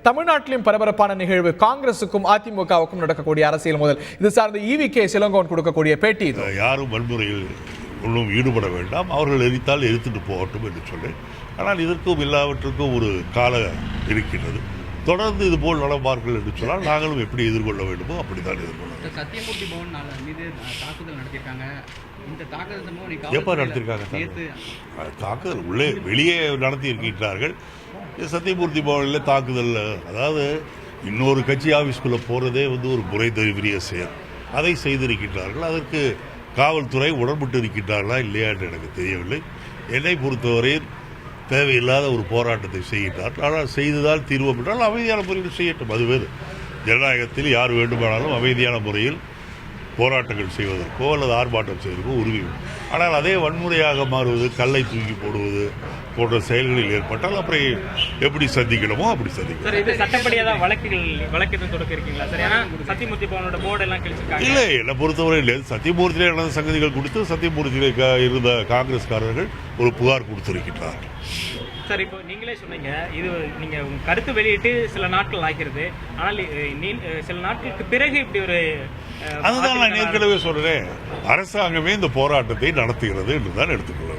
தமிழ்நாட்டிலும் பரபரப்பான நிகழ்வு. காங்கிரசுக்கும் அதிமுகவுக்கும் நடக்கக்கூடிய அரசியல் முதல் இது சார்ந்த EVK இளங்கோவன் கொடுக்கக்கூடிய பேட்டி. யாரும் வன்முறையில் ஒன்றும் ஈடுபட வேண்டாம், அவர்கள் எரித்தால் எரித்துட்டு போகட்டும் என்று சொல்லி. ஆனால் இதற்கும் எல்லாவற்றுக்கும் ஒரு காலம் இருக்கின்றது. தொடர்ந்து இது போல் நடப்பார்கள் என்று சொன்னால் நாங்களும் எப்படி எதிர்கொள்ள வேண்டுமோ அப்படித்தான் எதிர்கொள்ள. சத்தியமூர்த்தி பவன் மீது தாக்குதல் நடத்தியிருக்காங்க. இந்த தாக்குதல் எப்போ நடத்தியிருக்காங்க? தாக்குதல் உள்ளே வெளியே நடத்தி இருக்கின்றார்கள். சத்தியமூர்த்தி பவனில் தாக்குதல், அதாவது இன்னொரு கட்சி ஆஃபீஸ்குள்ளே போகிறதே ஒரு முறை தவிரிய செயல். அதை செய்திருக்கின்றார்கள். அதற்கு காவல்துறை உடன்பட்டு இருக்கின்றார்களா இல்லையா என்று எனக்கு தெரியவில்லை. என்னை பொறுத்தவரையில் தேவையில்லாத ஒரு போராட்டத்தை செய்கின்றார்கள். ஆனால் செய்ததால் தீர்வோம் என்றால் அமைதியான முறையில் செய்யட்டும், அது வேறு. ஜனநாயகத்தில் யார் வேண்டுமானாலும் அமைதியான முறையில் போராட்டங்கள் செய்வதற்கோ அல்லது ஆர்ப்பாட்டம் செய்வதற்கோ உரிமை. ஆனால் அதே வன்முறையாக மாறுவது, கல்லை தூக்கி போடுவது போன்ற செயல்களில் ஏற்பட்டால் அப்புறம் எப்படி சந்திக்கணுமோ அப்படி சந்திக்கணும். இல்லை, என்னை பொறுத்தவரை இல்லை. சத்தியமூர்த்தியிலே நடந்த சங்கதிகள் கொடுத்து சத்தியமூர்த்தியிலே இருந்த காங்கிரஸ்காரர்கள் ஒரு புகார் கொடுத்திருக்கிறார்கள். சார், இப்போ நீங்களே சொன்னீங்க, இது நீங்க கருத்து வெளியிட்டு சில நாட்கள் ஆகிறது. ஆனால் சில நாட்களுக்கு பிறகு இப்படி ஒரு, அதுதான் நான் ஏற்கனவே சொல்றேன், அரசாங்கமே இந்த போராட்டத்தை நடத்துகிறது என்றுதான் எடுத்துக்கொள்ள.